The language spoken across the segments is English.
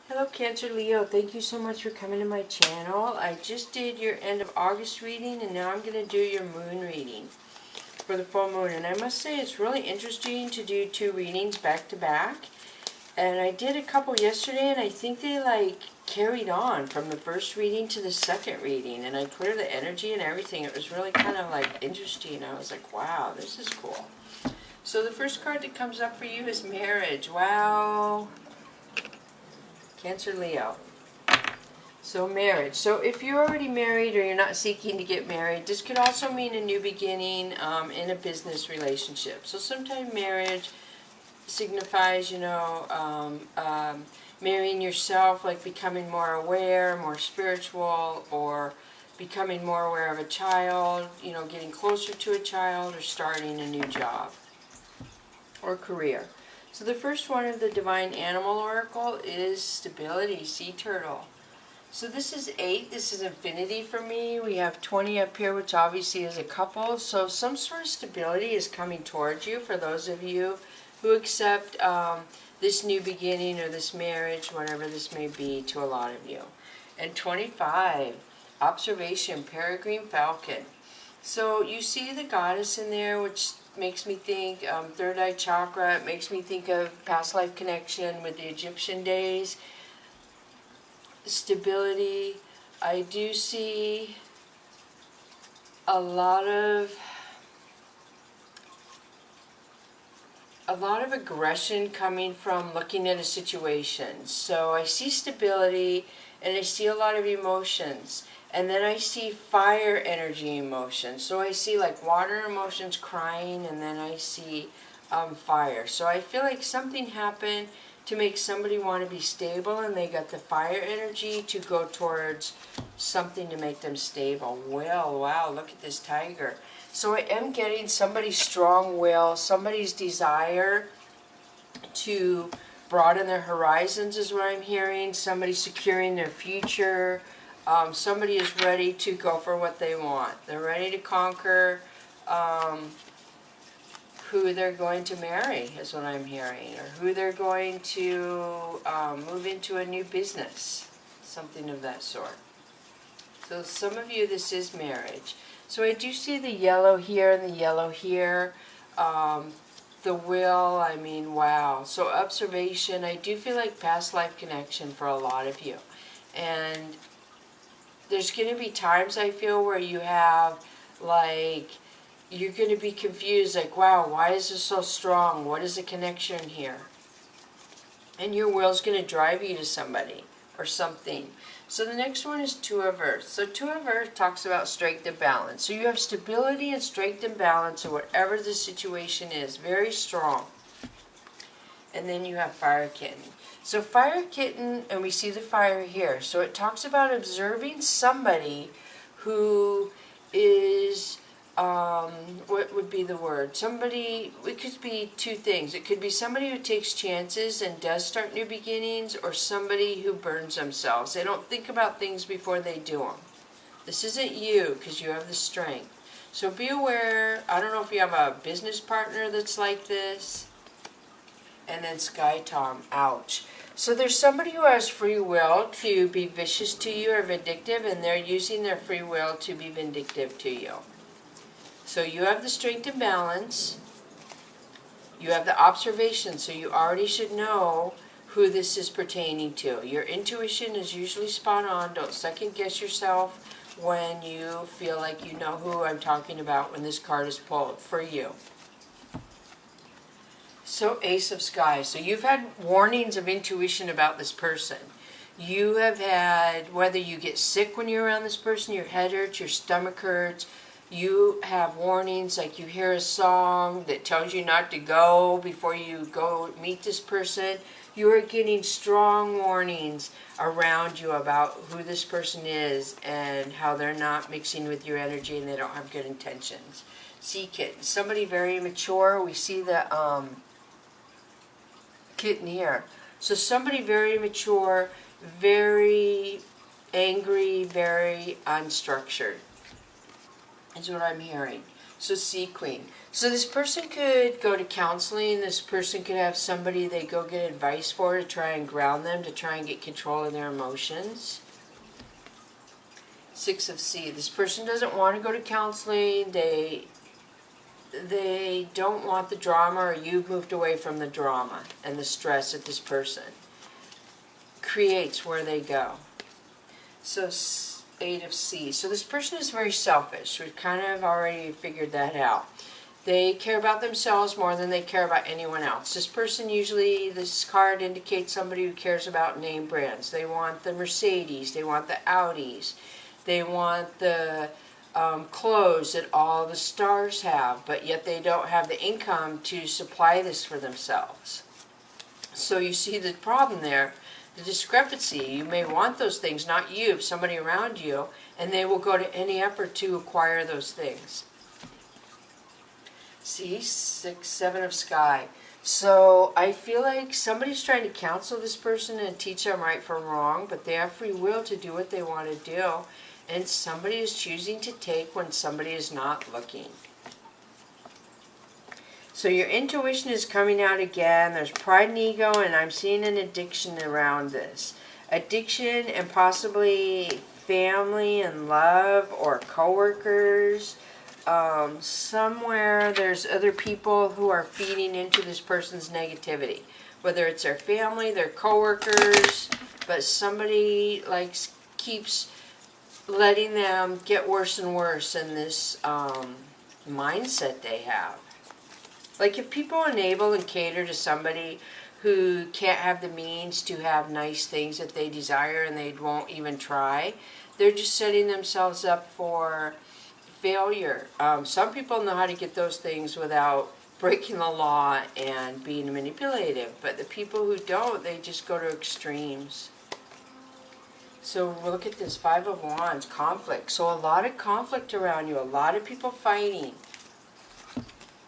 Hello Cancer Leo, thank you so much for coming to my channel. I just did your end of August reading and now I'm going to do your moon reading for the full moon. And I must say it's really interesting to do two readings back to back. And I did a couple yesterday and I think they like carried on from the first reading to the second reading. And I cleared the energy and everything. It was really kind of like interesting. I was like, wow, this is cool. So the first card that comes up for you is marriage. Wow. Cancer Leo. So marriage. So if you're already married or you're not seeking to get married, this could also mean a new beginning in a business relationship. So sometimes marriage signifies, marrying yourself, like becoming more aware, more spiritual, or becoming more aware of a child, getting closer to a child, or starting a new job or career. So the first one of the Divine Animal Oracle is stability, sea turtle. So this is 8, this is infinity for me. We have 20 up here, which obviously is a couple. So some sort of stability is coming towards you for those of you who accept this new beginning or this marriage, whatever this may be to a lot of you. And 25, observation, peregrine falcon. So you see the goddess in there, which makes me think third eye chakra. It makes me think of past life connection with the Egyptian days. Stability. I do see a lot of aggression coming from looking at a situation. So I see stability and I see a lot of emotions. And then I see fire energy emotions. So I see like water emotions, crying, and then I see fire. So I feel like something happened to make somebody want to be stable, and they got the fire energy to go towards something to make them stable. Well, wow, look at this tiger. So I am getting somebody's strong will, somebody's desire to broaden their horizons is what I'm hearing. Somebody securing their future. Somebody is ready to go for what they want. They're ready to conquer who they're going to marry is what I'm hearing, or who they're going to move into a new business, something of that sort. So some of you, this is marriage. So I do see the yellow here and the yellow here. The will, I mean, wow. So observation, I do feel like past life connection for a lot of you. And there's going to be times, I feel, where you have, like, you're going to be confused, like, wow, why is this so strong? What is the connection here? And your will's going to drive you to somebody or something. So the next one is Two of Earth. So Two of Earth talks about strength and balance. So you have stability and strength and balance in whatever the situation is. Very strong. And then you have Fire Kitten. So Fire Kitten, and we see the fire here. So it talks about observing somebody who is, what would be the word? Somebody, it could be two things. It could be somebody who takes chances and does start new beginnings, or somebody who burns themselves. They don't think about things before they do them. This isn't you, because you have the strength. So be aware. I don't know if you have a business partner that's like this. And then Sky Tom, ouch. So there's somebody who has free will to be vicious to you or vindictive, and they're using their free will to be vindictive to you. So you have the strength and balance. You have the observation, so you already should know who this is pertaining to. Your intuition is usually spot on. Don't second guess yourself when you feel like you know who I'm talking about when this card is pulled for you. So Ace of Sky. So you've had warnings of intuition about this person. You have had, whether you get sick when you're around this person, your head hurts, your stomach hurts, you have warnings, like you hear a song that tells you not to go before you go meet this person. You are getting strong warnings around you about who this person is and how they're not mixing with your energy and they don't have good intentions. Sea Kitten. Somebody very mature. We see the kitten here. So somebody very mature, very angry, very unstructured is what I'm hearing. So Sea Queen. So this person could go to counseling. This person could have somebody they go get advice for to try and ground them, to try and get control of their emotions. Six of C. This person doesn't want to go to counseling. They don't want the drama, or you've moved away from the drama and the stress that this person creates where they go. So 8 of C. So this person is very selfish. We've kind of already figured that out. They care about themselves more than they care about anyone else. This person usually, this card indicates somebody who cares about name brands. They want the Mercedes, they want the Audis, they want the clothes that all the stars have, but yet they don't have the income to supply this for themselves. So you see the problem there, the discrepancy. You may want those things, not you, somebody around you, and they will go to any effort to acquire those things. See, 6, 7 of Sky. So I feel like somebody's trying to counsel this person and teach them right from wrong, but they have free will to do what they want to do. And somebody is choosing to take when somebody is not looking. So your intuition is coming out again. There's pride and ego, and I'm seeing an addiction around this. Addiction and possibly family and love or coworkers. Somewhere there's other people who are feeding into this person's negativity. Whether it's their family, their coworkers, but somebody keeps letting them get worse and worse in this mindset they have. Like if people enable and cater to somebody who can't have the means to have nice things that they desire and they won't even try, they're just setting themselves up for failure. Some people know how to get those things without breaking the law and being manipulative, but the people who don't, they just go to extremes. So look at this, 5 of Wands, conflict. So a lot of conflict around you, a lot of people fighting.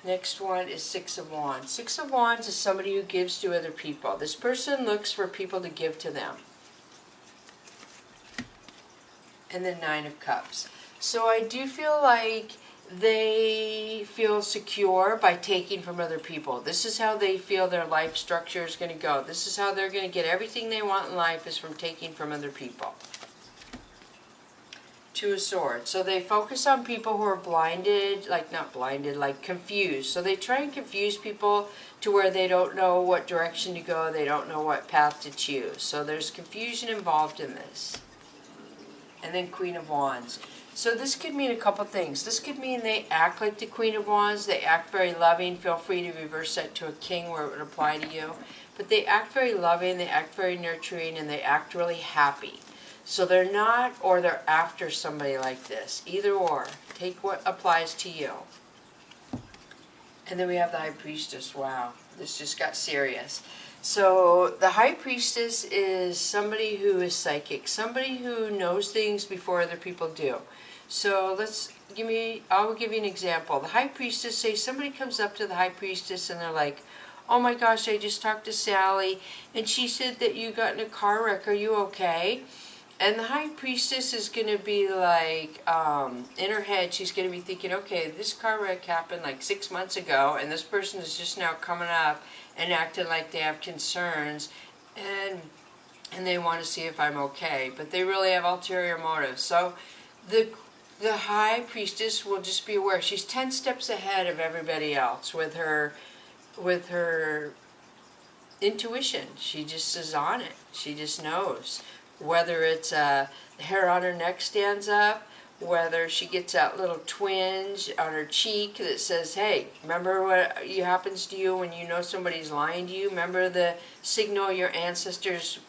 Next one is 6 of Wands. 6 of Wands is somebody who gives to other people. This person looks for people to give to them. And then 9 of Cups. So I do feel like they feel secure by taking from other people. This is how they feel their life structure is going to go. This is how they're going to get everything they want in life, is from taking from other people. 2 of Swords. So they focus on people who are blinded, not blinded, confused. So they try and confuse people to where they don't know what direction to go, they don't know what path to choose. So there's confusion involved in this. And then Queen of Wands. So this could mean a couple things. This could mean they act like the Queen of Wands. They act very loving. Feel free to reverse that to a king where it would apply to you. But they act very loving, they act very nurturing, and they act really happy. So they're not, or they're after somebody like this. Either or. Take what applies to you. And then we have the High Priestess. Wow, this just got serious. So the High Priestess is somebody who is psychic. Somebody who knows things before other people do. So I'll give you an example. The High Priestess, say somebody comes up to the High Priestess and they're like, oh my gosh, I just talked to Sally and she said that you got in a car wreck, are you okay? And the High Priestess is going to be like, in her head, she's going to be thinking, okay, this car wreck happened 6 months ago and this person is just now coming up and acting like they have concerns and they want to see if I'm okay. But they really have ulterior motives. So the High Priestess will just be aware. She's 10 steps ahead of everybody else with her intuition. She just is on it. She just knows. Whether it's the hair on her neck stands up, whether she gets that little twinge on her cheek that says, hey, remember what happens to you when you know somebody's lying to you? Remember the signal your ancestors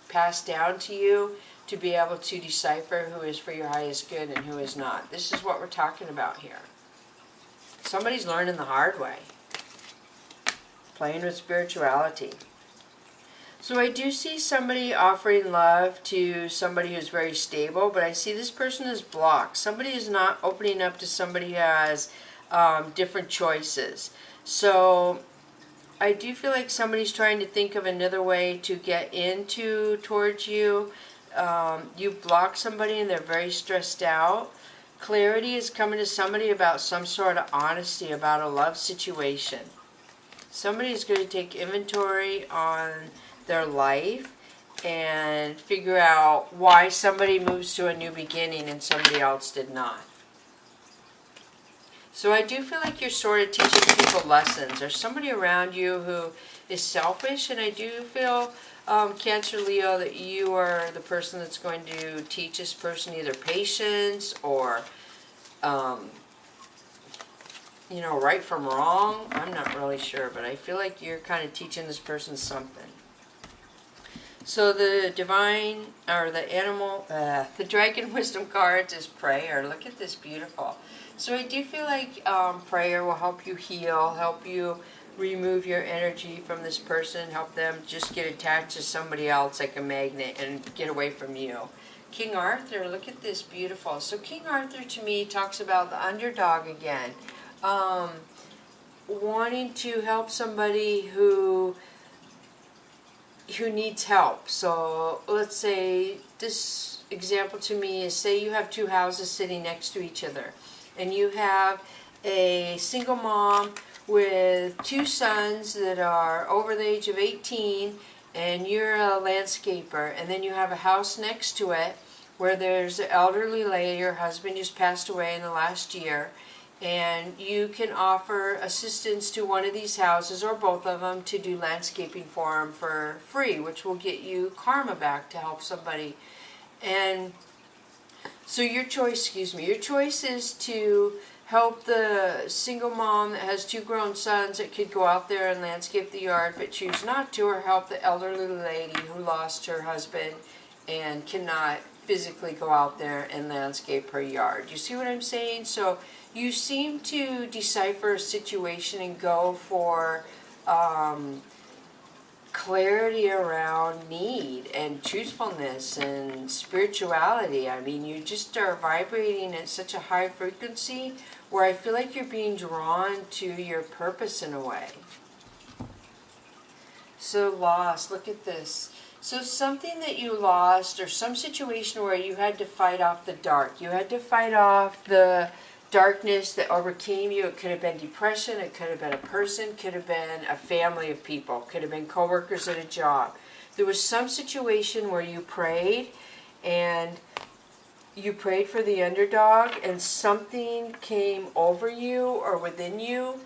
passed down to you to be able to decipher who is for your highest good and who is not. This is what we're talking about here. Somebody's learning the hard way. Playing with spirituality. So I do see somebody offering love to somebody who's very stable, but I see this person is blocked. Somebody is not opening up to somebody who has different choices. So I do feel like somebody's trying to think of another way to get towards you. You block somebody and they're very stressed out. Clarity is coming to somebody about some sort of honesty about a love situation. Somebody is going to take inventory on their life and figure out why somebody moves to a new beginning and somebody else did not. So I do feel like you're sort of teaching people lessons. There's somebody around you who is selfish, and I do feel, Cancer, Leo, that you are the person that's going to teach this person either patience or, you know, right from wrong. I'm not really sure, but I feel like you're kind of teaching this person something. So the divine, or the animal, the dragon wisdom cards is prayer. Look at this, beautiful. So I do feel like prayer will help you heal, help you remove your energy from this person, help them just get attached to somebody else like a magnet and get away from you. King Arthur, look at this, beautiful. So King Arthur to me talks about the underdog again. Wanting to help somebody who needs help. So let's say this example to me is, say you have two houses sitting next to each other, and you have a single mom with two sons that are over the age of 18, and you're a landscaper, and then you have a house next to it where there's an elderly lady, your husband just passed away in the last year, and you can offer assistance to one of these houses or both of them to do landscaping for them for free, which will get you karma back to help somebody. And so your choice, your choice is to help the single mom that has two grown sons that could go out there and landscape the yard but choose not to, or help the elderly lady who lost her husband and cannot physically go out there and landscape her yard. You see what I'm saying? So you seem to decipher a situation and go for clarity around need and truthfulness and spirituality. I mean, you just are vibrating at such a high frequency where I feel like you're being drawn to your purpose in a way. So lost, look at this. So something that you lost, or some situation where you had to fight off the dark. You had to fight off the darkness that overcame you. It could have been depression, it could have been a person, could have been a family of people, could have been coworkers at a job. There was some situation where you prayed, and you prayed for the underdog, and something came over you or within you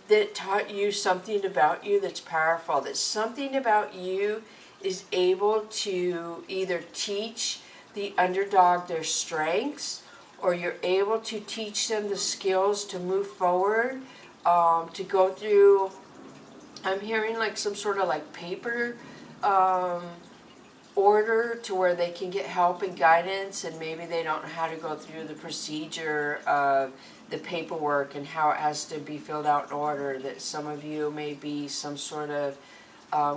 that taught you something about you that's powerful, that something about you is able to either teach the underdog their strengths, or you're able to teach them the skills to move forward, to go through, I'm hearing like some sort of like paper order to where they can get help and guidance, and maybe they don't know how to go through the procedure of the paperwork and how it has to be filled out in order. That some of you may be some sort of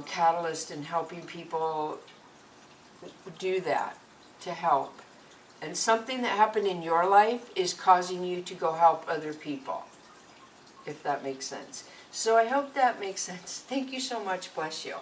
catalyst in helping people do that, to help. And something that happened in your life is causing you to go help other people, if that makes sense. So I hope that makes sense. Thank you so much. Bless you.